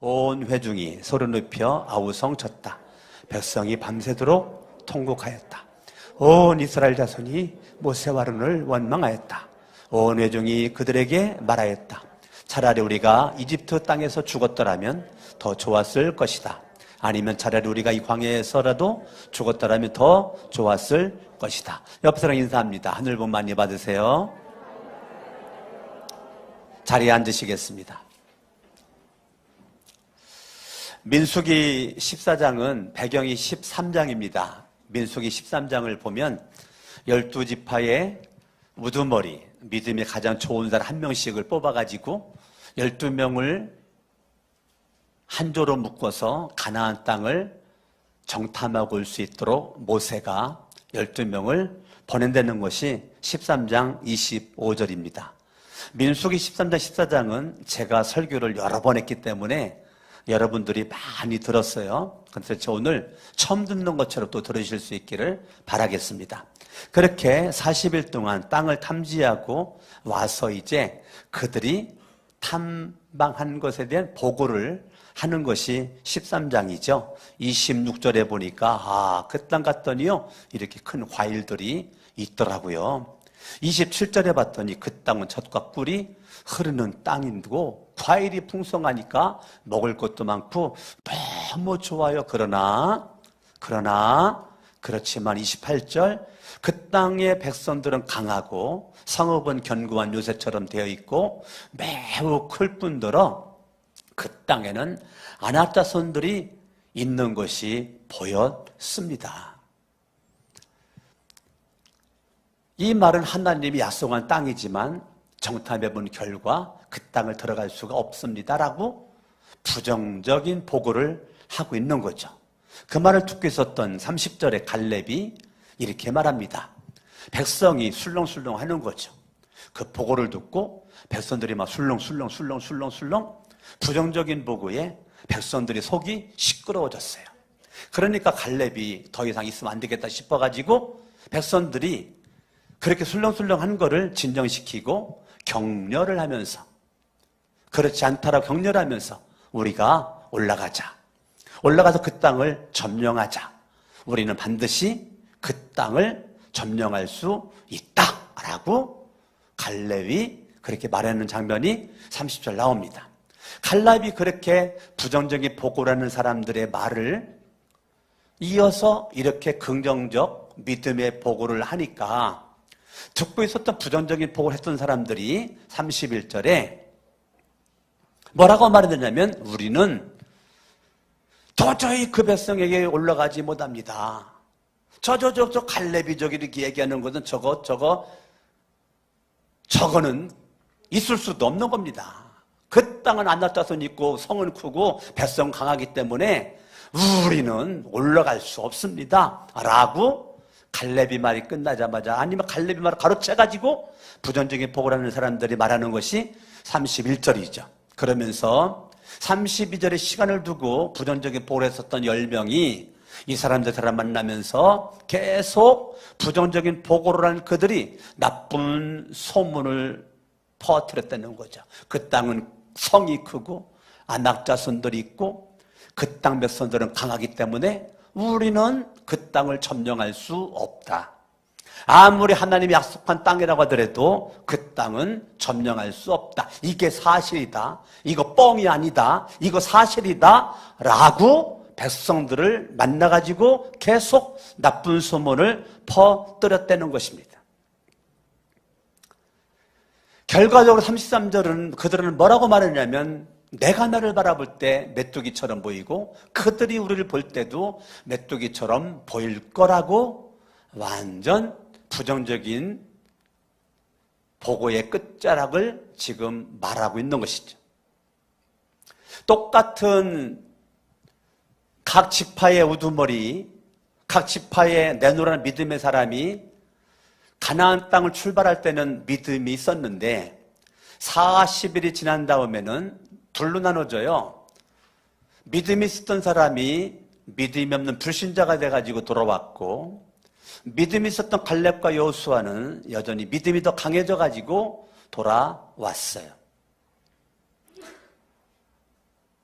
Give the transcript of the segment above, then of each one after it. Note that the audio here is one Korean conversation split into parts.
온 회중이 소리 높여 아우성 쳤다. 백성이 밤새도록 통곡하였다. 온 이스라엘 자손이 모세와 아론을 원망하였다. 온 회중이 그들에게 말하였다. 차라리 우리가 이집트 땅에서 죽었더라면 더 좋았을 것이다. 아니면 차라리 우리가 이 광야에서라도 죽었더라면 더 좋았을 것이다. 옆 사람 인사합니다. 하늘 복 많이 받으세요. 자리에 앉으시겠습니다. 민수기 14장은 배경이 13장입니다. 민수기 13장을 보면 12지파의 우두머리, 믿음이 가장 좋은 사람 한 명씩을 뽑아가지고 12명을 한 조로 묶어서 가나안 땅을 정탐하고 올 수 있도록 모세가 12명을 보낸다는 것이 13장 25절입니다. 민수기 13장 14장은 제가 설교를 여러 번 했기 때문에 여러분들이 많이 들었어요. 그래서 오늘 처음 듣는 것처럼 또 들으실 수 있기를 바라겠습니다. 그렇게 40일 동안 땅을 탐지하고 와서 이제 그들이 탐방한 것에 대한 보고를 하는 것이 13장이죠. 26절에 보니까 그 땅 갔더니요 이렇게 큰 과일들이 있더라고요. 27절에 봤더니 그 땅은 젖과 꿀이 흐르는 땅이고 과일이 풍성하니까 먹을 것도 많고 너무 좋아요. 그러나 그렇지만 28절 그 땅의 백성들은 강하고 성읍은 견고한 요새처럼 되어 있고 매우 클 뿐더러 그 땅에는 아낙 자손들이 있는 것이 보였습니다. 이 말은 하나님이 약속한 땅이지만 정탐해 본 결과 그 땅을 들어갈 수가 없습니다라고 부정적인 보고를 하고 있는 거죠. 그 말을 듣고 있었던 30절의 갈렙이 이렇게 말합니다. 백성이 술렁술렁 하는 거죠. 그 보고를 듣고 백성들이 막 술렁술렁 부정적인 보고에 백성들이 속이 시끄러워졌어요. 그러니까 갈렙이 더 이상 있으면 안 되겠다 싶어가지고 백성들이 그렇게 술렁술렁 한 거를 진정시키고 격려를 하면서 그렇지 않다라고 격려를 하면서 우리가 올라가서 그 땅을 점령하자. 우리는 반드시 그 땅을 점령할 수 있다라고 갈렙이 그렇게 말하는 장면이 30절 나옵니다. 갈렙이 그렇게 부정적인 보고라는 사람들의 말을 이어서 이렇게 긍정적 믿음의 보고를 하니까 듣고 있었던 부정적인 보고를 했던 사람들이 31절에 뭐라고 말했느냐면 우리는 도저히 그 백성에게 올라가지 못합니다. 저 갈렙이 저기 이렇게 얘기하는 것은 저거는 있을 수도 없는 겁니다. 그 땅은 아낙 자손이 있고 성은 크고 백성 강하기 때문에 우리는 올라갈 수 없습니다. 라고 갈렙이 말이 끝나자마자 아니면 갈렙이 말을 가로채가지고 부정적인 보고를 하는 사람들이 말하는 것이 31절이죠. 그러면서 32절에 시간을 두고 부정적인 보고를 했었던 10명이 이 사람들 만나면서 계속 부정적인 보고를 한 그들이 나쁜 소문을 퍼뜨렸다는 거죠. 그 땅은 성이 크고 아낙 자손들이 있고 그 땅 백성들은 강하기 때문에 우리는 그 땅을 점령할 수 없다. 아무리 하나님이 약속한 땅이라고 하더라도 그 땅은 점령할 수 없다. 이게 사실이다. 이거 뻥이 아니다. 이거 사실이다. 라고 백성들을 만나가지고 계속 나쁜 소문을 퍼뜨렸다는 것입니다. 결과적으로 33절은 그들은 뭐라고 말했냐면 내가 나를 바라볼 때 메뚜기처럼 보이고 그들이 우리를 볼 때도 메뚜기처럼 보일 거라고 완전 부정적인 보고의 끝자락을 지금 말하고 있는 것이죠. 똑같은 각 지파의 우두머리, 각 지파의 내노라는 믿음의 사람이 가나안 땅을 출발할 때는 믿음이 있었는데 40일이 지난 다음에는 둘로 나눠져요. 믿음이 있었던 사람이 믿음이 없는 불신자가 돼가지고 돌아왔고 믿음이 있었던 갈렙과 여호수아는 여전히 믿음이 더 강해져가지고 돌아왔어요.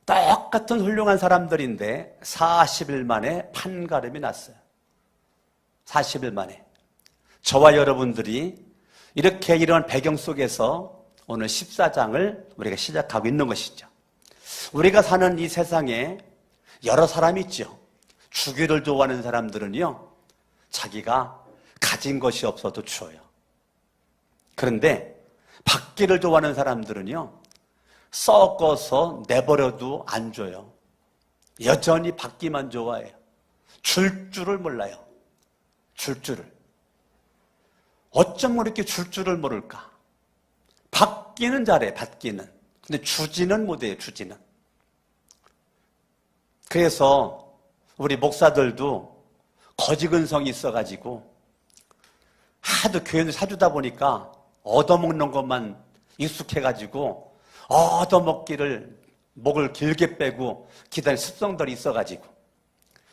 똑같은 훌륭한 사람들인데 40일 만에 판가름이 났어요. 40일 만에. 저와 여러분들이 이렇게 이런 배경 속에서 오늘 14장을 우리가 시작하고 있는 것이죠. 우리가 사는 이 세상에 여러 사람이 있죠. 주기를 좋아하는 사람들은요, 자기가 가진 것이 없어도 줘요. 그런데 받기를 좋아하는 사람들은요, 썩어서 내버려도 안 줘요. 여전히 받기만 좋아해요. 줄 줄을 몰라요. 줄 줄을. 어쩜 이렇게 줄 줄을 모를까? 받기는 잘해, 받기는. 근데 주지는 못해요, 주지는. 그래서 우리 목사들도 거지근성이 있어가지고 하도 교회를 사주다 보니까 얻어먹는 것만 익숙해가지고 얻어먹기를 목을 길게 빼고 기다릴 습성들이 있어가지고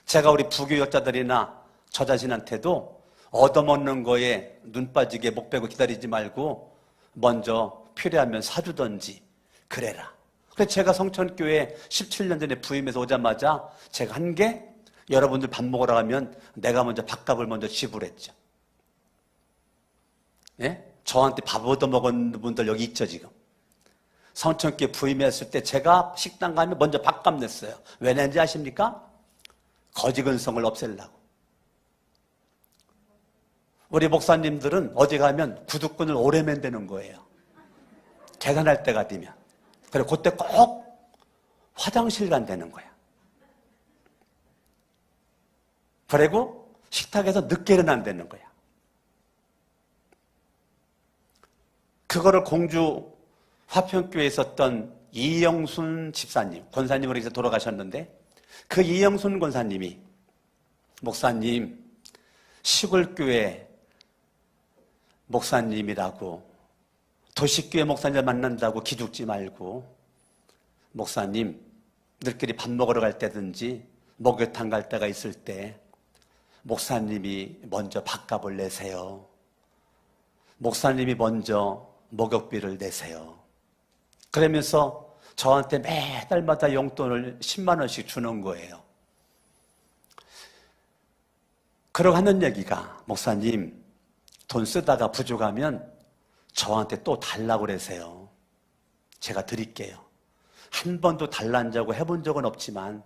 제가 우리 부교역자들이나 저 자신한테도 얻어먹는 거에 눈 빠지게 목 빼고 기다리지 말고 먼저 필요하면 사주던지 그래라. 그래서 제가 성천교회 17년 전에 부임해서 오자마자 제가 한 게 여러분들 밥 먹으러 가면 내가 먼저 밥값을 먼저 지불했죠. 예? 저한테 밥 얻어먹은 분들 여기 있죠 지금. 성천교회 부임했을 때 제가 식당 가면 먼저 밥값 냈어요. 왜 낸지 아십니까? 거지근성을 없애려고. 우리 목사님들은 어디 가면 구두끈을 오래 맨대는 거예요. 계산할 때가 되면. 그래 그때 꼭 화장실 간다는 거야. 그리고 식탁에서 늦게 일어난다는 거야. 그거를 공주 화평교회에 있었던 이영순 집사님, 권사님으로 이제 돌아가셨는데 그 이영순 권사님이 목사님, 시골교회 목사님이라고 도시교회 목사님을 만난다고 기죽지 말고 목사님, 너희끼리 밥 먹으러 갈 때든지 목욕탕 갈 때가 있을 때 목사님이 먼저 밥값을 내세요. 목사님이 먼저 목욕비를 내세요. 그러면서 저한테 매달마다 용돈을 10만 원씩 주는 거예요. 그러고 하는 얘기가 목사님 돈 쓰다가 부족하면 저한테 또 달라고 그러세요. 제가 드릴게요. 한 번도 달라고 해본 적은 없지만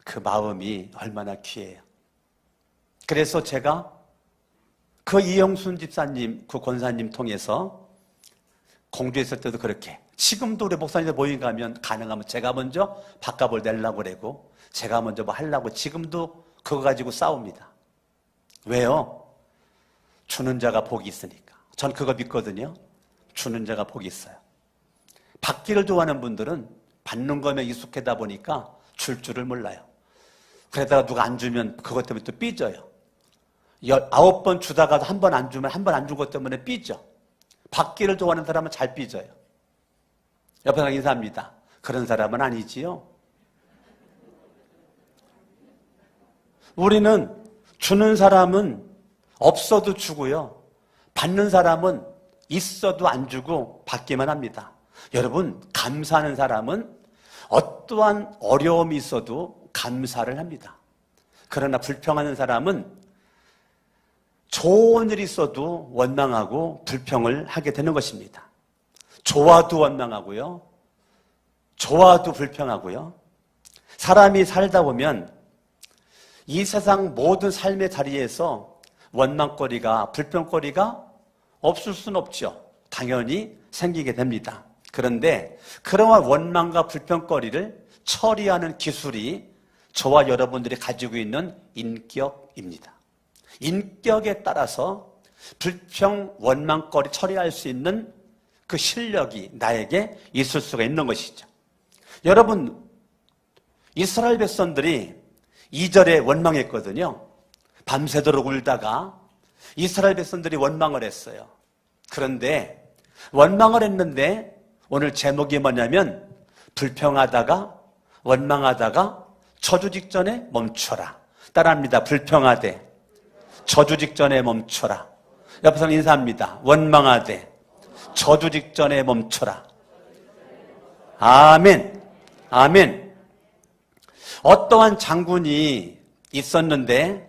그 마음이 얼마나 귀해요. 그래서 제가 그 이영순 집사님, 그 권사님 통해서 공주에 있을 때도 그렇게 지금도 우리 목사님들 모임 가면 가능하면 제가 먼저 밥값을 내려고 그러고 제가 먼저 뭐 하려고 지금도 그거 가지고 싸웁니다. 왜요? 주는 자가 복이 있으니까. 전 그거 믿거든요. 주는 자가 복이 있어요. 받기를 좋아하는 분들은 받는 거면 익숙하다 보니까 줄 줄을 몰라요. 그러다가 누가 안 주면 그것 때문에 또 삐져요. 19번 주다가도 한 번 안 주면 한 번 안 준 것 때문에 삐져. 받기를 좋아하는 사람은 잘 삐져요. 옆에 사람 인사합니다. 그런 사람은 아니지요. 우리는 주는 사람은 없어도 주고요. 받는 사람은 있어도 안 주고 받기만 합니다. 여러분, 감사하는 사람은 어떠한 어려움이 있어도 감사를 합니다. 그러나 불평하는 사람은 좋은 일이 있어도 원망하고 불평을 하게 되는 것입니다. 좋아도 원망하고요. 좋아도 불평하고요. 사람이 살다 보면 이 세상 모든 삶의 자리에서 원망거리가, 불평거리가 없을 수는 없죠. 당연히 생기게 됩니다. 그런데 그러한 원망과 불평거리를 처리하는 기술이 저와 여러분들이 가지고 있는 인격입니다. 인격에 따라서 불평, 원망거리 처리할 수 있는 그 실력이 나에게 있을 수가 있는 것이죠. 여러분, 이스라엘 백성들이 2절에 원망했거든요. 밤새도록 울다가 이스라엘 백성들이 원망을 했어요. 그런데 원망을 했는데 오늘 제목이 뭐냐면 불평하다가 원망하다가 저주 직전에 멈춰라. 따라합니다. 불평하되 저주 직전에 멈춰라. 옆에서 인사합니다. 원망하되 저주 직전에 멈춰라. 아멘. 아멘. 어떠한 장군이 있었는데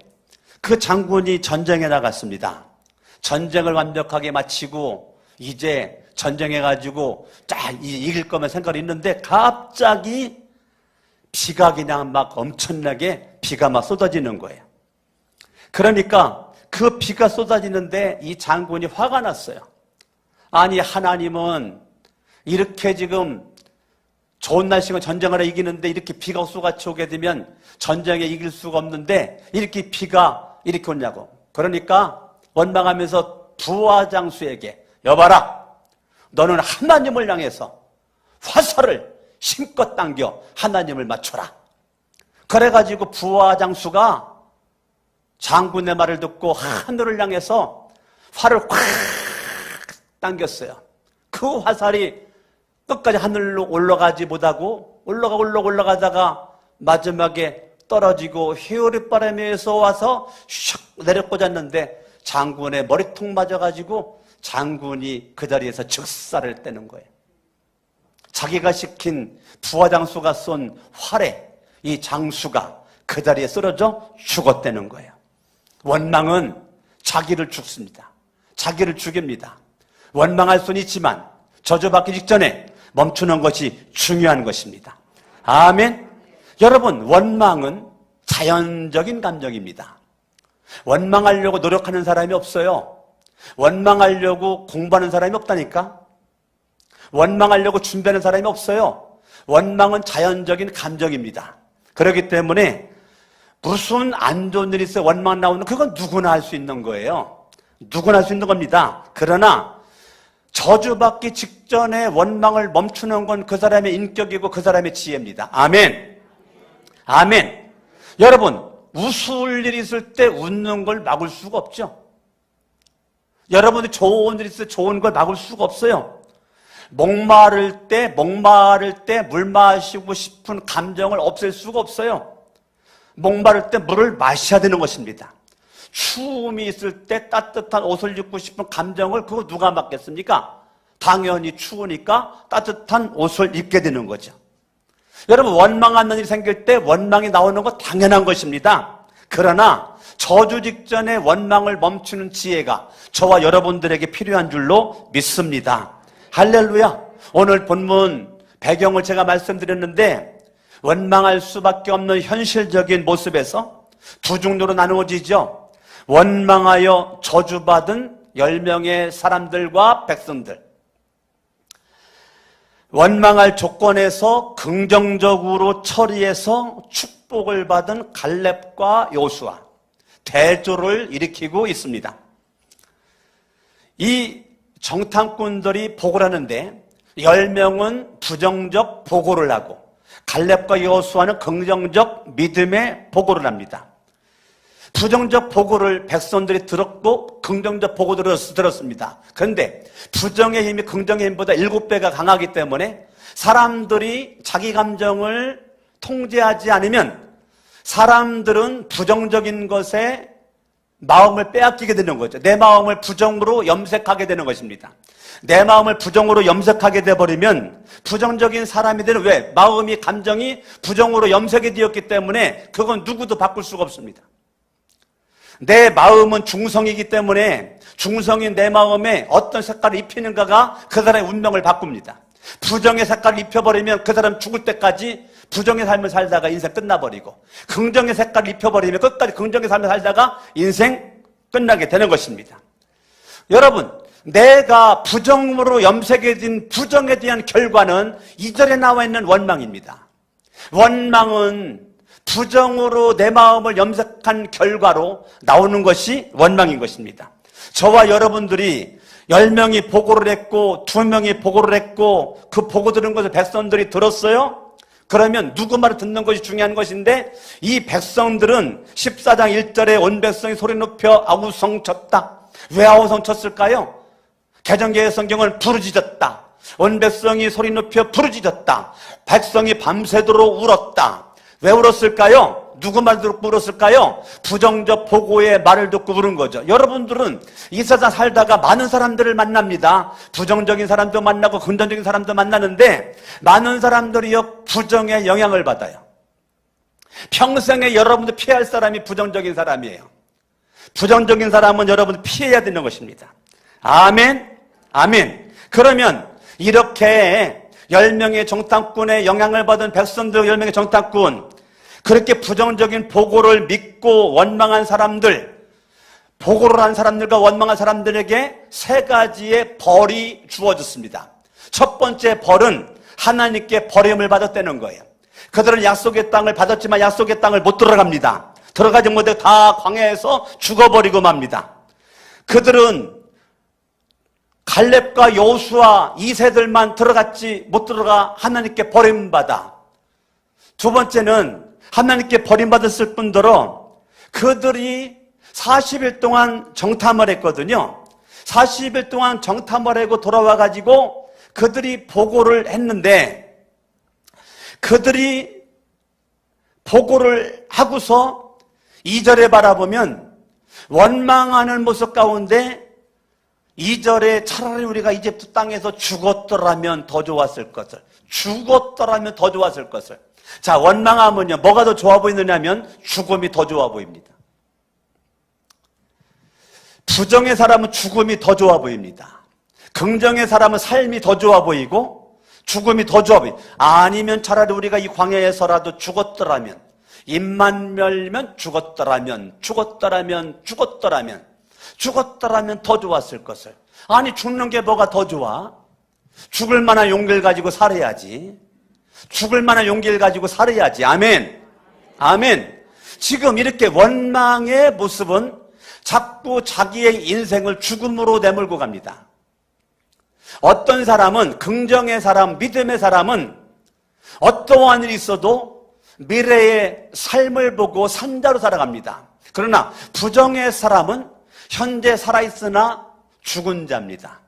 그 장군이 전쟁에 나갔습니다. 전쟁을 완벽하게 마치고 이제 전쟁해가지고 딱 이길 거면 생각이 있는데 갑자기 비가 그냥 막 엄청나게 비가 막 쏟아지는 거예요. 그러니까 그 비가 쏟아지는데 이 장군이 화가 났어요. 아니, 하나님은 이렇게 지금 좋은 날씨면 전쟁을 이기는데 이렇게 비가 쏟아치 오게 되면 전쟁에 이길 수가 없는데 이렇게 비가 이렇게 오냐고. 그러니까 원망하면서 부하장수에게, 여봐라, 너는 하나님을 향해서 화살을 힘껏 당겨 하나님을 맞춰라. 그래가지고 부하장수가 장군의 말을 듣고 하늘을 향해서 활을 확 당겼어요. 그 화살이 끝까지 하늘로 올라가지 못하고 올라가다가 마지막에 떨어지고 회오리바람에 의해서 와서 슉 내려 꽂았는데 장군의 머리통 맞아가지고 장군이 그 자리에서 즉사를 떼는 거예요. 자기가 시킨 부하장수가 쏜 활에 이 장수가 그 자리에 쓰러져 죽었다는 거예요. 원망은 자기를 죽습니다. 자기를 죽입니다. 원망할 수는 있지만 저주받기 직전에 멈추는 것이 중요한 것입니다. 아멘. 여러분, 원망은 자연적인 감정입니다. 원망하려고 노력하는 사람이 없어요. 원망하려고 공부하는 사람이 없다니까. 원망하려고 준비하는 사람이 없어요. 원망은 자연적인 감정입니다. 그렇기 때문에 무슨 안 좋은 일이 있어요, 원망 나오는, 그건 누구나 할 수 있는 거예요. 누구나 할 수 있는 겁니다. 그러나 저주받기 직전에 원망을 멈추는 건 그 사람의 인격이고 그 사람의 지혜입니다. 아멘. 아멘. 여러분, 웃을 일이 있을 때 웃는 걸 막을 수가 없죠. 여러분이 좋은 일이 있을 때 좋은 걸 막을 수가 없어요. 목마를 때 물 마시고 싶은 감정을 없앨 수가 없어요. 목마를 때 물을 마셔야 되는 것입니다. 추움이 있을 때 따뜻한 옷을 입고 싶은 감정을 그거 누가 막겠습니까? 당연히 추우니까 따뜻한 옷을 입게 되는 거죠. 여러분, 원망하는 일이 생길 때 원망이 나오는 거 당연한 것입니다. 그러나 저주 직전에 원망을 멈추는 지혜가 저와 여러분들에게 필요한 줄로 믿습니다. 할렐루야. 오늘 본문 배경을 제가 말씀드렸는데 원망할 수밖에 없는 현실적인 모습에서 두 종류로 나누어지죠. 원망하여 저주받은 10명의 사람들과 백성들. 원망할 조건에서 긍정적으로 처리해서 축복을 받은 갈렙과 요수아, 대조를 일으키고 있습니다. 이 정탐꾼들이 보고를 하는데 10명은 부정적 보고를 하고 갈렙과 여호수아는 긍정적 믿음의 보고를 합니다. 부정적 보고를 백성들이 들었고 긍정적 보고를 들었습니다. 그런데 부정의 힘이 긍정의 힘보다 7배가 강하기 때문에 사람들이 자기 감정을 통제하지 않으면 사람들은 부정적인 것에 마음을 빼앗기게 되는 거죠. 내 마음을 부정으로 염색하게 되는 것입니다. 내 마음을 부정으로 염색하게 돼버리면 부정적인 사람이 되는, 왜? 마음이, 감정이 부정으로 염색이 되었기 때문에 그건 누구도 바꿀 수가 없습니다. 내 마음은 중성이기 때문에 중성인 내 마음에 어떤 색깔을 입히는가가 그 사람의 운명을 바꿉니다. 부정의 색깔을 입혀버리면 그 사람 죽을 때까지 부정의 삶을 살다가 인생 끝나버리고, 긍정의 색깔을 입혀버리면 끝까지 긍정의 삶을 살다가 인생 끝나게 되는 것입니다. 여러분, 내가 부정으로 염색해진 부정에 대한 결과는 2절에 나와 있는 원망입니다. 원망은 부정으로 내 마음을 염색한 결과로 나오는 것이 원망인 것입니다. 저와 여러분들이 10명이 보고를 했고 2명이 보고를 했고 그 보고 들은 것을 백성들이 들었어요? 그러면 누구 말을 듣는 것이 중요한 것인데, 이 백성들은 14장 1절에 온 백성이 소리 높여 아우성 쳤다. 왜 아우성 쳤을까요? 개정개의 성경은 부르짖었다. 온 백성이 소리 높여 부르짖었다. 백성이 밤새도록 울었다. 왜 울었을까요? 누구 말 듣고 울었을까요? 부정적 보고의 말을 듣고 울은 거죠. 여러분들은 이 세상 살다가 많은 사람들을 만납니다. 부정적인 사람도 만나고 긍정적인 사람도 만나는데 많은 사람들이요 부정의 영향을 받아요. 평생에 여러분들 피할 사람이 부정적인 사람이에요. 부정적인 사람은 여러분들 피해야 되는 것입니다. 아멘, 아멘. 그러면 이렇게 10명의 정탐꾼의 영향을 받은 백성들, 10명의 정탐꾼, 그렇게 부정적인 보고를 믿고 원망한 사람들, 보고를 한 사람들과 원망한 사람들에게 세 가지의 벌이 주어졌습니다. 첫 번째 벌은 하나님께 버림을 받았다는 거예요. 그들은 약속의 땅을 받았지만 약속의 땅을 못 들어갑니다. 들어가지 못해 다 광야에서 죽어버리고 맙니다. 그들은 갈렙과 여호수아 2세들만 들어갔지 못 들어가 하나님께 버림받아. 두 번째는 하나님께 버림받았을 뿐더러 그들이 40일 동안 정탐을 했거든요. 40일 동안 정탐을 하고 돌아와가지고 그들이 보고를 했는데, 그들이 보고를 하고서 2절에 바라보면 원망하는 모습 가운데 2절에 차라리 우리가 이집트 땅에서 죽었더라면 더 좋았을 것을, 죽었더라면 더 좋았을 것을. 자, 원망하면요, 뭐가 더 좋아 보이느냐면 죽음이 더 좋아 보입니다. 부정의 사람은 죽음이 더 좋아 보입니다. 긍정의 사람은 삶이 더 좋아 보이고 죽음이 더 좋아 보입니다. 아니면 차라리 우리가 이 광야에서라도 죽었더라면, 입만 열면 죽었더라면 더 좋았을 것을. 아니, 죽는 게 뭐가 더 좋아? 죽을 만한 용기를 가지고 살아야지. 죽을 만한 용기를 가지고 살아야지. 아멘, 아멘. 지금 이렇게 원망의 모습은 자꾸 자기의 인생을 죽음으로 내몰고 갑니다. 어떤 사람은, 긍정의 사람, 믿음의 사람은 어떠한 일이 있어도 미래의 삶을 보고 산자로 살아갑니다. 그러나 부정의 사람은 현재 살아있으나 죽은 자입니다.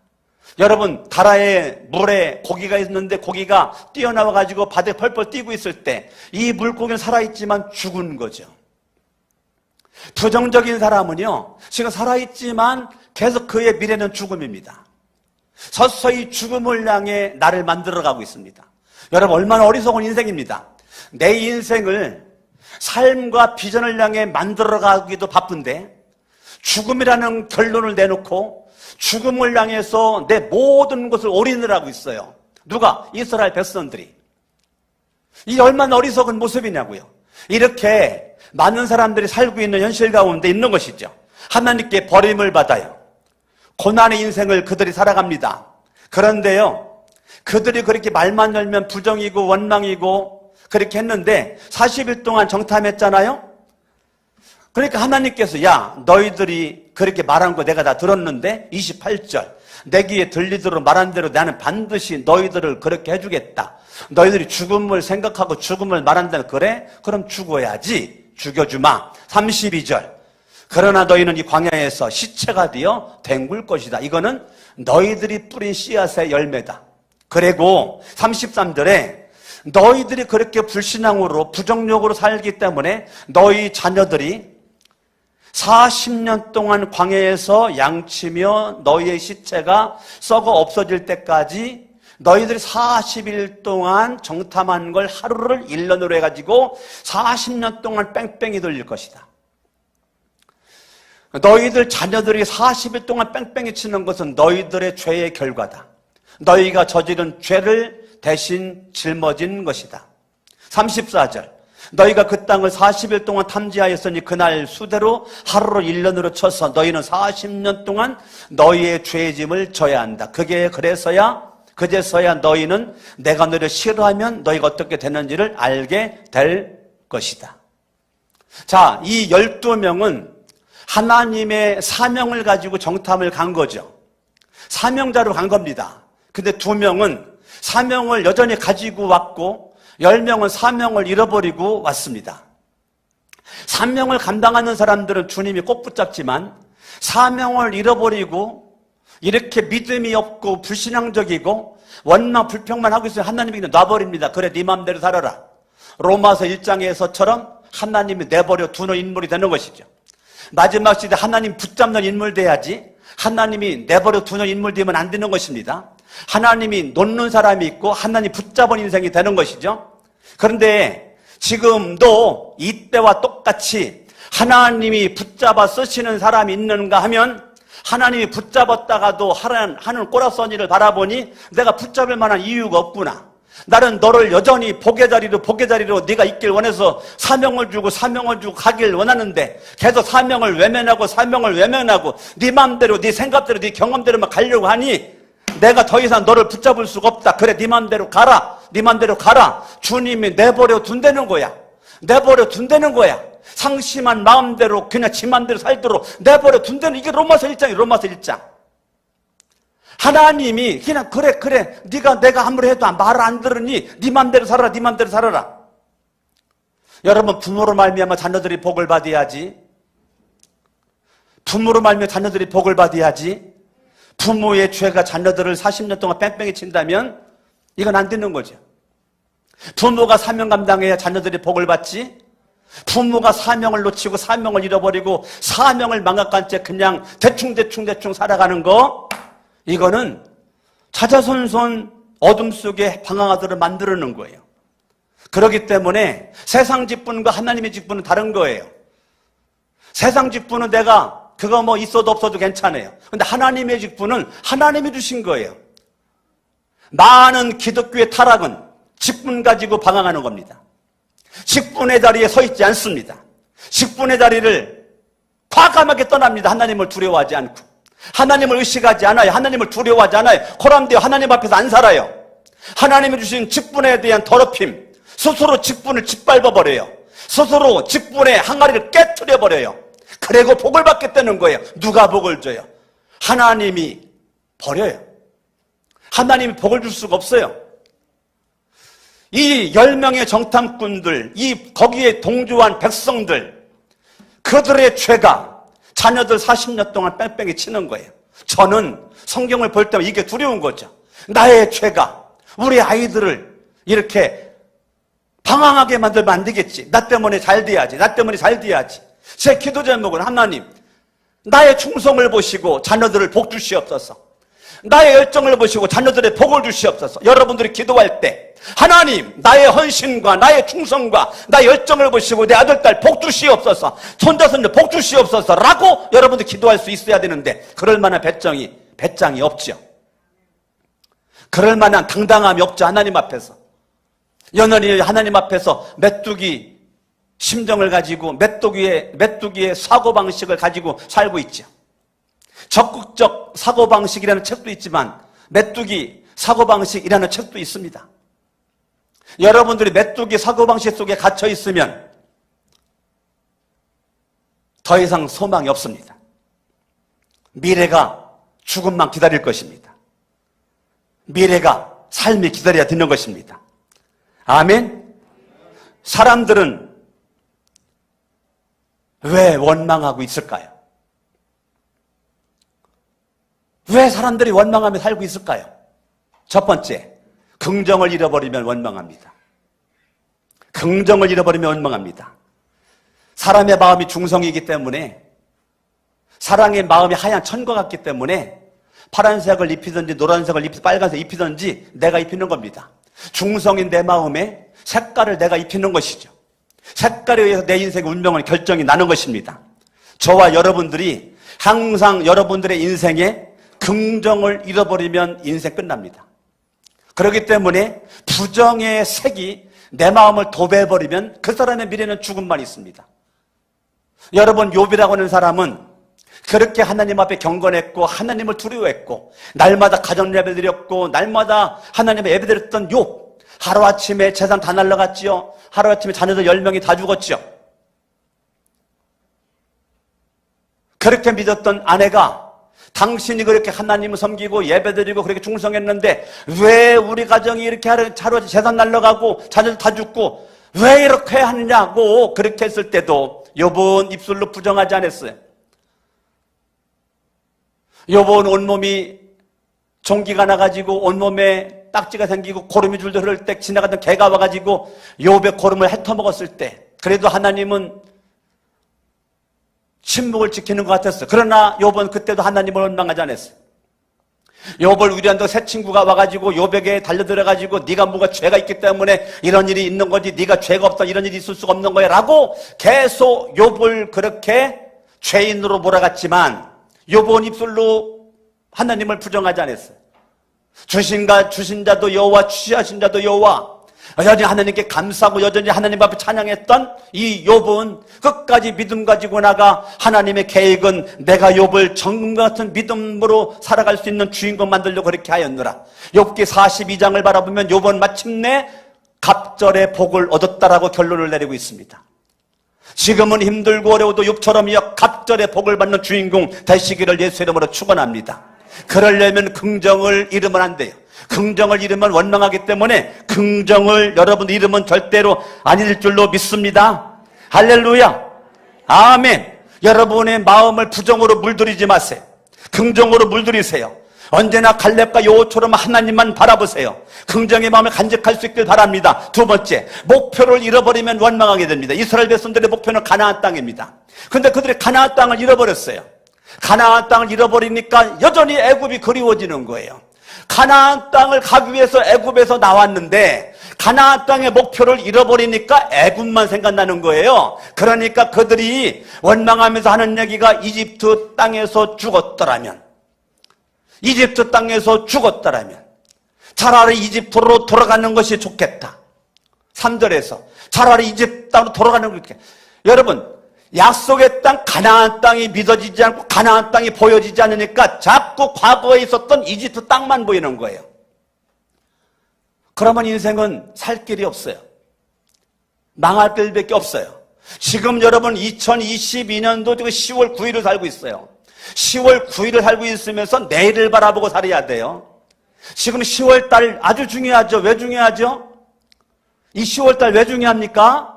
여러분, 다라에 물에 고기가 있는데 고기가 뛰어나와가지고 바다에 펄펄 뛰고 있을 때 이 물고기는 살아있지만 죽은 거죠. 부정적인 사람은요, 지금 살아있지만 계속 그의 미래는 죽음입니다. 서서히 죽음을 향해 나를 만들어가고 있습니다. 여러분, 얼마나 어리석은 인생입니다. 내 인생을 삶과 비전을 향해 만들어가기도 바쁜데 죽음이라는 결론을 내놓고 죽음을 향해서 내 모든 것을 올인을 하고 있어요. 누가? 이스라엘 백성들이. 이 얼마나 어리석은 모습이냐고요. 이렇게 많은 사람들이 살고 있는 현실 가운데 있는 것이죠. 하나님께 버림을 받아요. 고난의 인생을 그들이 살아갑니다. 그런데요, 그들이 그렇게 말만 열면 부정이고 원망이고 그렇게 했는데 40일 동안 정탐했잖아요. 그러니까 하나님께서, 야, 너희들이 그렇게 말한 거 내가 다 들었는데 28절, 내 귀에 들리도록 말한 대로 나는 반드시 너희들을 그렇게 해주겠다. 너희들이 죽음을 생각하고 죽음을 말한다면, 그래? 그럼 죽어야지. 죽여주마. 32절, 그러나 너희는 이 광야에서 시체가 되어 뒹굴 것이다. 이거는 너희들이 뿌린 씨앗의 열매다. 그리고 33절에 너희들이 그렇게 불신앙으로 부정욕으로 살기 때문에 너희 자녀들이 40년 동안 광야에서 양치며 너희의 시체가 썩어 없어질 때까지 너희들이 40일 동안 정탐한 걸 하루를 1년으로 해가지고 40년 동안 뺑뺑이 돌릴 것이다. 너희들 자녀들이 40일 동안 뺑뺑이 치는 것은 너희들의 죄의 결과다. 너희가 저지른 죄를 대신 짊어진 것이다. 34절, 너희가 그 땅을 40일 동안 탐지하였으니 그날 수대로 하루를 1년으로 쳐서 너희는 40년 동안 너희의 죄의 짐을 져야 한다. 그제서야 너희는 내가 너희를 싫어하면 너희가 어떻게 되는지를 알게 될 것이다. 자, 이 12명은 하나님의 사명을 가지고 정탐을 간 거죠. 사명자로 간 겁니다. 근데 2명은 사명을 여전히 가지고 왔고 10명은 사명을 잃어버리고 왔습니다. 사명을 감당하는 사람들은 주님이 꼭 붙잡지만 사명을 잃어버리고 이렇게 믿음이 없고 불신앙적이고 원망 불평만 하고 있으면 하나님이 그냥 놔버립니다. 그래, 네 마음대로 살아라. 로마서 1장에서처럼 하나님이 내버려 두는 인물이 되는 것이죠. 마지막 시대 하나님 붙잡는 인물 돼야지 하나님이 내버려 두는 인물 되면 안 되는 것입니다. 하나님이 놓는 사람이 있고 하나님 붙잡은 인생이 되는 것이죠. 그런데 지금도 이때와 똑같이 하나님이 붙잡아 쓰시는 사람이 있는가 하면 하나님이 붙잡았다가도 하는 꼬라서니를 바라보니 내가 붙잡을 만한 이유가 없구나. 나는 너를 여전히 복의 자리로 네가 있길 원해서 사명을 주고 가길 원하는데 계속 사명을 외면하고 네 마음대로 네 생각대로 네 경험대로만 가려고 하니 내가 더 이상 너를 붙잡을 수가 없다. 그래, 네 마음대로 가라. 주님이 내버려 둔다는 거야. 상심한 마음대로 그냥 지 마음대로 살도록 내버려 둔다는, 이게 로마서 1장. 하나님이 그냥 그래 내가 아무리 해도 말을 안 들으니 네 맘대로 살아라. 여러분, 부모로 말미암아 자녀들이 복을 받아야지. 부모의 죄가 자녀들을 40년 동안 뺑뺑이 친다면 이건 안 되는 거죠. 부모가 사명 감당해야 자녀들이 복을 받지. 부모가 사명을 놓치고 사명을 잃어버리고 사명을 망각한 채 그냥 대충 살아가는 거, 이거는 자자손손 어둠 속에 방황하도록 만드는 거예요. 그렇기 때문에 세상 직분과 하나님의 직분은 다른 거예요. 세상 직분은 내가 그거 뭐 있어도 없어도 괜찮아요. 근데 하나님의 직분은 하나님이 주신 거예요. 많은 기독교의 타락은 직분 가지고 방황하는 겁니다. 직분의 자리에 서 있지 않습니다. 직분의 자리를 과감하게 떠납니다. 하나님을 두려워하지 않고. 하나님을 의식하지 않아요. 하나님을 두려워하지 않아요. 코람되어 하나님 앞에서 안 살아요. 하나님이 주신 직분에 대한 더럽힘, 스스로 직분을 짓밟아버려요. 스스로 직분의 항아리를 깨트려버려요. 그리고 복을 받겠다는 거예요. 누가 복을 줘요? 하나님이 버려요. 하나님이 복을 줄 수가 없어요. 이 10명의 정탐꾼들, 거기에 동조한 백성들, 그들의 죄가 자녀들 40년 동안 뺑뺑이 치는 거예요. 저는 성경을 볼 때마다 이게 두려운 거죠. 나의 죄가 우리 아이들을 이렇게 방황하게 만들면 안 되겠지. 나 때문에 잘 돼야지. 제 기도 제목은, 하나님, 나의 충성을 보시고 자녀들을 복 주시옵소서. 나의 열정을 보시고 자녀들의 복을 주시옵소서. 여러분들이 기도할 때 하나님, 나의 헌신과 나의 충성과 나의 열정을 보시고 내 아들, 딸 복 주시옵소서, 손자손녀 복 주시옵소서 라고 여러분들 기도할 수 있어야 되는데, 그럴 만한 배짱이 없죠. 그럴 만한 당당함이 없죠. 하나님 앞에서 연연히 하나님 앞에서 메뚜기 심정을 가지고 메뚜기의 사고방식을 가지고 살고 있죠. 적극적 사고방식이라는 책도 있지만 메뚜기 사고방식이라는 책도 있습니다. 여러분들이 메뚜기 사고방식 속에 갇혀 있으면 더 이상 소망이 없습니다. 미래가 죽음만 기다릴 것입니다. 미래가 삶이 기다려야 되는 것입니다. 아멘. 사람들은 왜 원망하고 있을까요? 왜 사람들이 원망하며 살고 있을까요? 첫 번째, 긍정을 잃어버리면 원망합니다. 사람의 마음이 중성이기 때문에, 사랑의 마음이 하얀 천과 같기 때문에 파란색을 입히든지 노란색을 입히든지 빨간색 입히든지 내가 입히는 겁니다. 중성인 내 마음에 색깔을 내가 입히는 것이죠. 색깔에 의해서 내 인생의 운명을 결정이 나는 것입니다. 저와 여러분들이 항상 여러분들의 인생에 긍정을 잃어버리면 인생 끝납니다. 그렇기 때문에 부정의 색이 내 마음을 도배해버리면 그 사람의 미래는 죽음만 있습니다. 여러분, 욥이라고 하는 사람은 그렇게 하나님 앞에 경건했고 하나님을 두려워했고 날마다 가정 예배 드렸고 날마다 하나님의 예배 드렸던 욥, 하루아침에 재산 다 날라갔지요. 하루아침에 자녀들 10명이 다 죽었죠. 그렇게 믿었던 아내가, 당신이 그렇게 하나님을 섬기고 예배드리고 그렇게 충성했는데 왜 우리 가정이 이렇게 하루아침에 재산 날라가고 자녀들 다 죽고 왜 이렇게 하느냐고 그렇게 했을 때도 욥은 입술로 부정하지 않았어요. 욥은 온몸이 종기가 나가지고 온몸에 딱지가 생기고 고름이 줄줄 흐를 때 지나가던 개가 와가지고 욥의 고름을 핥아먹었을 때 그래도 하나님은 침묵을 지키는 것 같았어요. 그러나 욥은 그때도 하나님을 원망하지 않았어요. 욥을 위로한다고 새 친구가 와가지고 욥에게 달려들어가지고 네가 뭐가 죄가 있기 때문에 이런 일이 있는 거지, 네가 죄가 없다 이런 일이 있을 수가 없는 거야 라고 계속 욥을 그렇게 죄인으로 몰아갔지만 욥은 입술로 하나님을 부정하지 않았어요. 주신 자도 여호와, 취하신 자도 여호와, 여전히 하나님께 감사하고 여전히 하나님 앞에 찬양했던 이 욥은 끝까지 믿음 가지고 나가 하나님의 계획은 내가 욥을 정금 같은 믿음으로 살아갈 수 있는 주인공 만들려고 그렇게 하였노라. 욥기 42장을 바라보면 욥은 마침내 갑절의 복을 얻었다라고 결론을 내리고 있습니다. 지금은 힘들고 어려워도 욥처럼 갑절의 복을 받는 주인공 되시기를 예수 이름으로 축원합니다. 그러려면 긍정을 잃으면 안 돼요. 긍정을 잃으면 원망하기 때문에 긍정을 여러분 잃으면 절대로 아닐 줄로 믿습니다. 할렐루야. 아멘. 여러분의 마음을 부정으로 물들이지 마세요. 긍정으로 물들이세요. 언제나 갈렙과 여호처럼 하나님만 바라보세요. 긍정의 마음을 간직할 수 있길 바랍니다. 두 번째, 목표를 잃어버리면 원망하게 됩니다. 이스라엘 백성들의 목표는 가나안 땅입니다. 그런데 그들이 가나안 땅을 잃어버렸어요. 가나안 땅을 잃어버리니까 여전히 애굽이 그리워지는 거예요. 가나안 땅을 가기 위해서 애굽에서 나왔는데 가나안 땅의 목표를 잃어버리니까 애굽만 생각나는 거예요. 그러니까 그들이 원망하면서 하는 얘기가 이집트 땅에서 죽었더라면, 이집트 땅에서 죽었더라면 차라리 이집트로 돌아가는 것이 좋겠다. 3절에서 차라리 이집트 땅으로 돌아가는 것이 좋겠다. 여러분, 약속의 땅 가나안 땅이 믿어지지 않고 가나안 땅이 보여지지 않으니까 자꾸 과거에 있었던 이집트 땅만 보이는 거예요. 그러면 인생은 살 길이 없어요. 망할 길밖에 없어요. 지금 여러분 2022년도 10월 9일을 살고 있어요. 10월 9일을 살고 있으면서 내일을 바라보고 살아야 돼요. 지금 10월 달 아주 중요하죠. 왜 중요하죠? 이 10월 달 왜 중요합니까?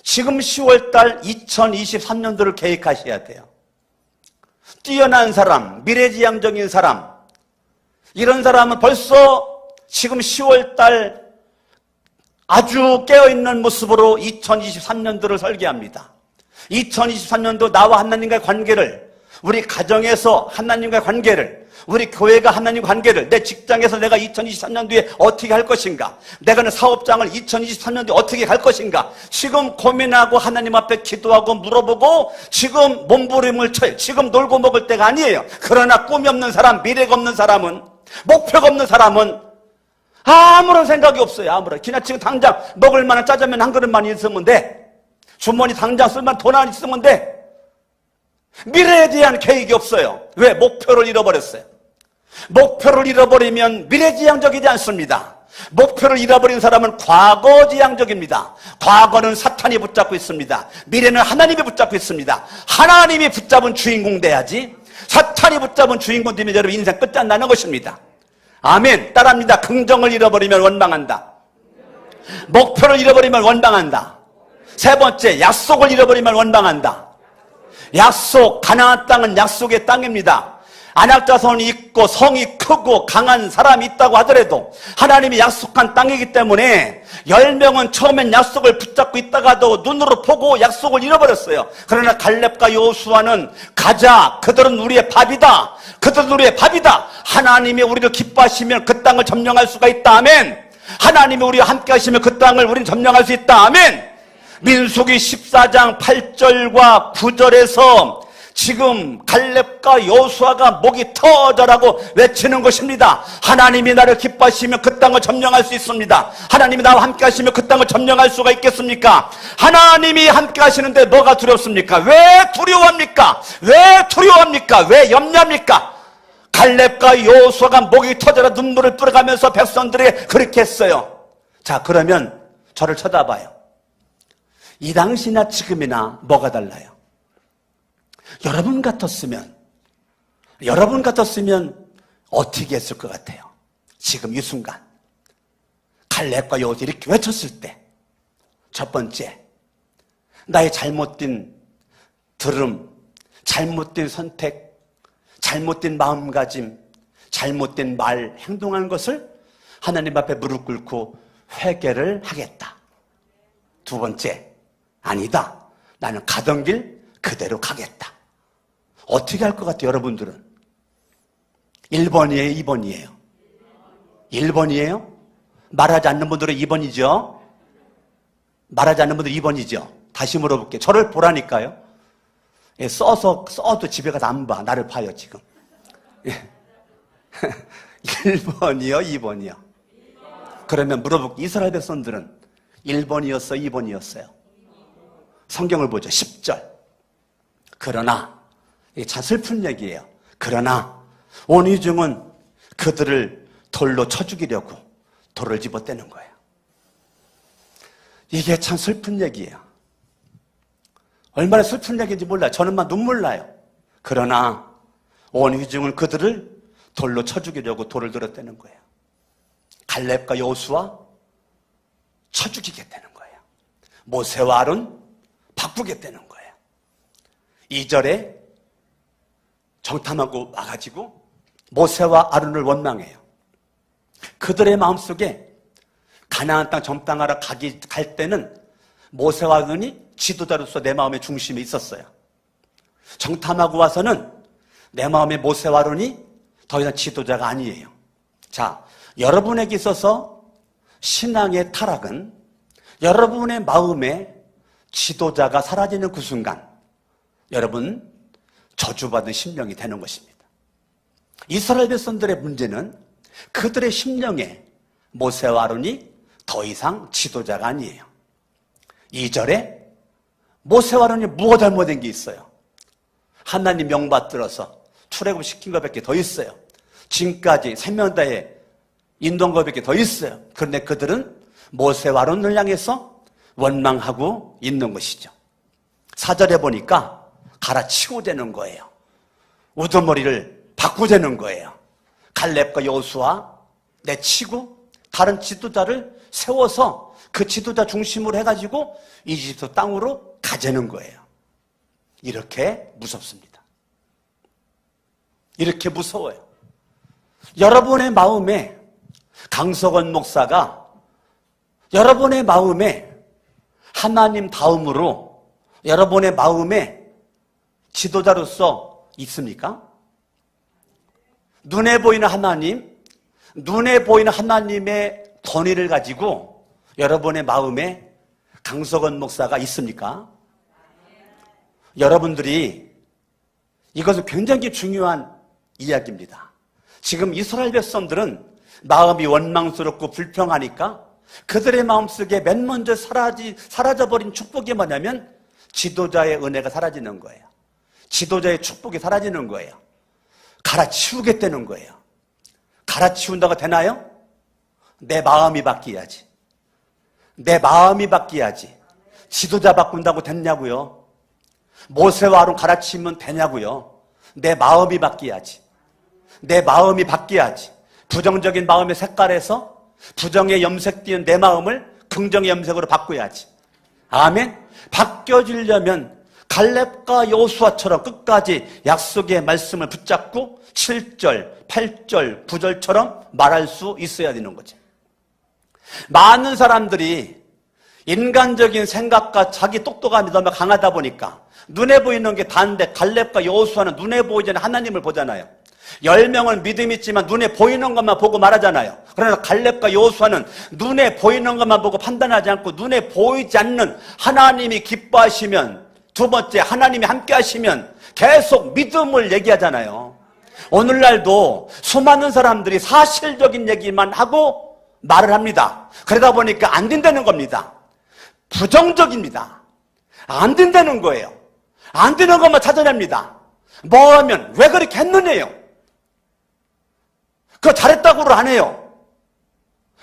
지금 10월 달 2023년도를 계획하셔야 돼요. 뛰어난 사람, 미래지향적인 사람, 이런 사람은 벌써 지금 10월 달 아주 깨어있는 모습으로 2023년도를 설계합니다. 2023년도 나와 하나님과의 관계를, 우리 가정에서 하나님과의 관계를, 우리 교회가 하나님과 관계를, 내 직장에서 내가 2023년도에 어떻게 할 것인가, 내가 사업장을 2023년도에 어떻게 갈 것인가, 지금 고민하고 하나님 앞에 기도하고 물어보고 지금 몸부림을 쳐요. 지금 놀고 먹을 때가 아니에요. 그러나 꿈이 없는 사람, 미래가 없는 사람은, 목표가 없는 사람은 아무런 생각이 없어요. 아무런. 그냥 지금 당장 먹을 만한 짜장면 한 그릇만 있으면 돼. 주머니 당장 쓸 만한 돈 안 있으면 돼. 미래에 대한 계획이 없어요. 왜? 목표를 잃어버렸어요. 목표를 잃어버리면 미래지향적이지 않습니다. 목표를 잃어버린 사람은 과거지향적입니다. 과거는 사탄이 붙잡고 있습니다. 미래는 하나님이 붙잡고 있습니다. 하나님이 붙잡은 주인공 돼야지. 사탄이 붙잡은 주인공 되면 여러분 인생 끝장나는 것입니다. 아멘. 따라합니다. 긍정을 잃어버리면 원망한다. 목표를 잃어버리면 원망한다. 세 번째, 약속을 잃어버리면 원망한다. 약속, 가나안 땅은 약속의 땅입니다. 안악자손이 있고 성이 크고 강한 사람이 있다고 하더라도 하나님이 약속한 땅이기 때문에 10명은 처음엔 약속을 붙잡고 있다가도 눈으로 보고 약속을 잃어버렸어요. 그러나 갈렙과 여호수아는 가자, 그들은 우리의 밥이다, 그들은 우리의 밥이다, 하나님이 우리를 기뻐하시면 그 땅을 점령할 수가 있다. 아멘. 하나님이 우리와 함께 하시면 그 땅을 우리는 점령할 수 있다. 아멘. 민수기 14장 8절과 9절에서 지금 갈렙과 여호수아가 목이 터져라고 외치는 것입니다. 하나님이 나를 기뻐하시면 그 땅을 점령할 수 있습니다. 하나님이 나와 함께 하시면 그 땅을 점령할 수가 있겠습니까? 하나님이 함께 하시는데 뭐가 두렵습니까? 왜 두려워합니까? 왜 두려워합니까? 왜 염려합니까? 갈렙과 여호수아가 목이 터져라 눈물을 뿌려가면서 백성들에게 그렇게 했어요. 자, 그러면 저를 쳐다봐요. 이 당시나 지금이나 뭐가 달라요? 여러분 같았으면 어떻게 했을 것 같아요? 지금 이 순간 갈렙과 여호수아 이렇게 외쳤을 때, 첫 번째, 나의 잘못된 들음, 잘못된 선택, 잘못된 마음가짐, 잘못된 말, 행동한 것을 하나님 앞에 무릎 꿇고 회개를 하겠다. 두 번째, 아니다, 나는 가던 길 그대로 가겠다. 어떻게 할 것 같아요, 여러분들은? 1번이에요, 2번이에요? 1번이에요? 말하지 않는 분들은 2번이죠? 말하지 않는 분들은 2번이죠? 다시 물어볼게요. 저를 보라니까요. 예, 써도 집에 가서 안 봐. 나를 봐요, 지금. 예. 1번이요, 2번이요? 그러면 물어볼게요. 이스라엘 백성들은 1번이었어요, 2번이었어요? 성경을 보죠. 10절. 그러나, 이게 참 슬픈 얘기예요. 그러나 원위중은 그들을 돌로 쳐 죽이려고 돌을 집어떼는 거예요. 이게 참 슬픈 얘기예요. 얼마나 슬픈 얘기인지 몰라요. 저는 막 눈물 나요. 그러나 원위중은 그들을 돌로 쳐 죽이려고 돌을 들어떼는 거예요. 갈렙과 여호수아 쳐 죽이게 되는 거예요. 모세와 아론 바꾸게 되는 거예요. 2절에 정탐하고 와가지고 모세와 아론을 원망해요. 그들의 마음속에 가나안 땅 점탕하러 갈 때는 모세와 아론이 지도자로서 내 마음의 중심에 있었어요. 정탐하고 와서는 내 마음의 모세와 아론이 더 이상 지도자가 아니에요. 자, 여러분에게 있어서 신앙의 타락은 여러분의 마음에 지도자가 사라지는 그 순간 여러분 저주받은 심령이 되는 것입니다. 이스라엘 백성들의 문제는 그들의 심령에 모세와 아론이 더 이상 지도자가 아니에요. 2절에 모세와 아론이 뭐가 잘못된 게 있어요? 하나님 명받들어서 출애굽시킨 것밖에 더 있어요. 지금까지 생명다에 인도한 것밖에 더 있어요. 그런데 그들은 모세와 아론을 향해서 원망하고 있는 것이죠. 4절에 보니까 갈아치고 되는 거예요. 우두머리를 바꾸자는 거예요. 갈렙과 여호수아 내치고 다른 지도자를 세워서 그 지도자 중심으로 해가지고 이집트 땅으로 가자는 거예요. 이렇게 무섭습니다. 이렇게 무서워요. 여러분의 마음에 강석원 목사가 여러분의 마음에 하나님 다음으로 여러분의 마음에 지도자로서 있습니까? 눈에 보이는 하나님의 권위를 가지고 여러분의 마음에 강석원 목사가 있습니까? 여러분들이 이것은 굉장히 중요한 이야기입니다. 지금 이스라엘 백성들은 마음이 원망스럽고 불평하니까 그들의 마음속에 맨 먼저 사라져버린 축복이 뭐냐면 지도자의 은혜가 사라지는 거예요. 지도자의 축복이 사라지는 거예요. 갈아치우겠다는 거예요. 갈아치운다고 되나요? 내 마음이 바뀌어야지. 내 마음이 바뀌어야지. 지도자 바꾼다고 됐냐고요? 모세와 아론 갈아치우면 되냐고요? 내 마음이 바뀌어야지. 내 마음이 바뀌어야지. 부정적인 마음의 색깔에서 부정의 염색 띄는 내 마음을 긍정의 염색으로 바꿔야지. 아멘. 바뀌어지려면 갈렙과 여호수아처럼 끝까지 약속의 말씀을 붙잡고 7절, 8절, 9절처럼 말할 수 있어야 되는 거죠. 많은 사람들이 인간적인 생각과 자기 똑똑함이 너무 강하다 보니까 눈에 보이는 게 다인데 갈렙과 여호수아는 눈에 보이지 않는 하나님을 보잖아요. 10명은 믿음이 있지만 눈에 보이는 것만 보고 말하잖아요. 그러나 갈렙과 여호수아는 눈에 보이는 것만 보고 판단하지 않고 눈에 보이지 않는 하나님이 기뻐하시면, 두 번째 하나님이 함께 하시면 계속 믿음을 얘기하잖아요. 오늘날도 수많은 사람들이 사실적인 얘기만 하고 말을 합니다. 그러다 보니까 안 된다는 겁니다. 부정적입니다. 안 된다는 거예요. 안 되는 것만 찾아냅니다. 뭐 하면 왜 그렇게 했느냐요. 그거 잘했다고를 안 해요.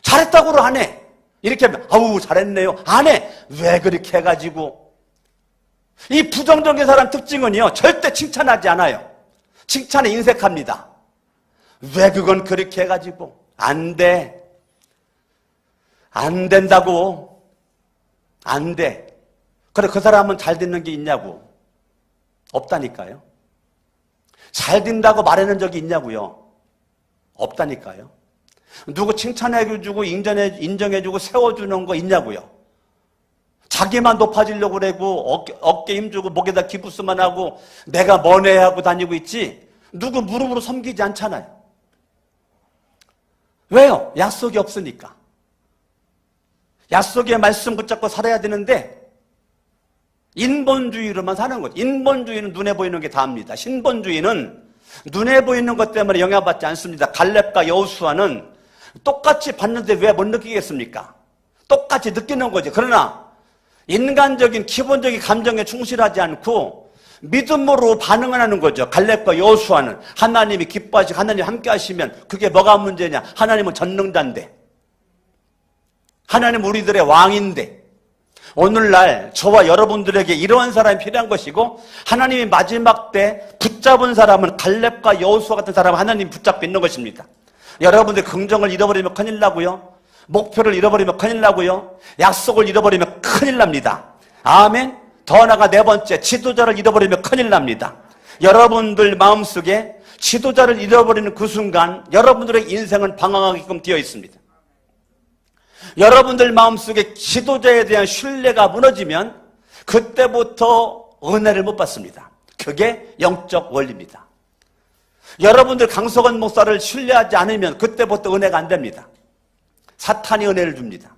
잘했다고를 안 해. 이렇게 하면 아우 잘했네요. 안 해. 왜 그렇게 해가지고. 이 부정적인 사람 특징은요, 절대 칭찬하지 않아요. 칭찬에 인색합니다. 왜 그건 그렇게 해가지고. 안 돼. 안 된다고. 안 돼. 그래, 그 사람은 잘 듣는 게 있냐고. 없다니까요. 잘 된다고 말하는 적이 있냐고요. 없다니까요. 누구 칭찬해주고 인정해주고 세워주는 거 있냐고요. 자기만 높아지려고 그러고 어깨 힘주고 목에다 기부스만 하고 내가 뭐네 하고 다니고 있지 누구 무릎으로 섬기지 않잖아요. 왜요? 약속이 없으니까. 약속의 말씀 붙잡고 살아야 되는데 인본주의로만 사는 거죠. 인본주의는 눈에 보이는 게 다입니다. 신본주의는 눈에 보이는 것 때문에 영향받지 않습니다. 갈렙과 여호수아는 똑같이 봤는데 왜 못 느끼겠습니까? 똑같이 느끼는 거죠. 그러나 인간적인 기본적인 감정에 충실하지 않고 믿음으로 반응을 하는 거죠. 갈렙과 여호수아는 하나님이 기뻐하시고 하나님이 함께 하시면 그게 뭐가 문제냐? 하나님은 전능자인데, 하나님은 우리들의 왕인데, 오늘날 저와 여러분들에게 이러한 사람이 필요한 것이고, 하나님이 마지막 때 붙잡은 사람은 갈렙과 여호수아 같은 사람은 하나님이 붙잡고 있는 것입니다. 여러분들 긍정을 잃어버리면 큰일 나고요, 목표를 잃어버리면 큰일 나고요, 약속을 잃어버리면 큰일 납니다. 아멘. 더 나아가 네 번째, 지도자를 잃어버리면 큰일 납니다. 여러분들 마음속에 지도자를 잃어버리는 그 순간 여러분들의 인생은 방황하게끔 되어 있습니다. 여러분들 마음속에 지도자에 대한 신뢰가 무너지면 그때부터 은혜를 못 받습니다. 그게 영적 원리입니다. 여러분들 강석원 목사를 신뢰하지 않으면 그때부터 은혜가 안 됩니다. 사탄이 은혜를 줍니다.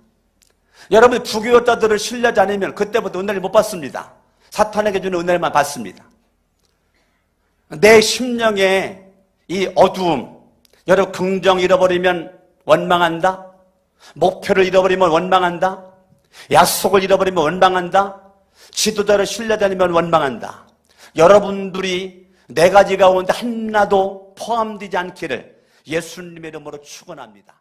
여러분 부교육자들을 신뢰하지 않으면 그때부터 은혜를 못 받습니다. 사탄에게 주는 은혜만 받습니다. 내 심령의 이 어두움, 여러분 긍정 잃어버리면 원망한다, 목표를 잃어버리면 원망한다, 약속을 잃어버리면 원망한다, 지도자를 신뢰하지 않으면 원망한다. 여러분들이 네 가지 가운데 하나도 포함되지 않기를 예수님의 이름으로 축원합니다.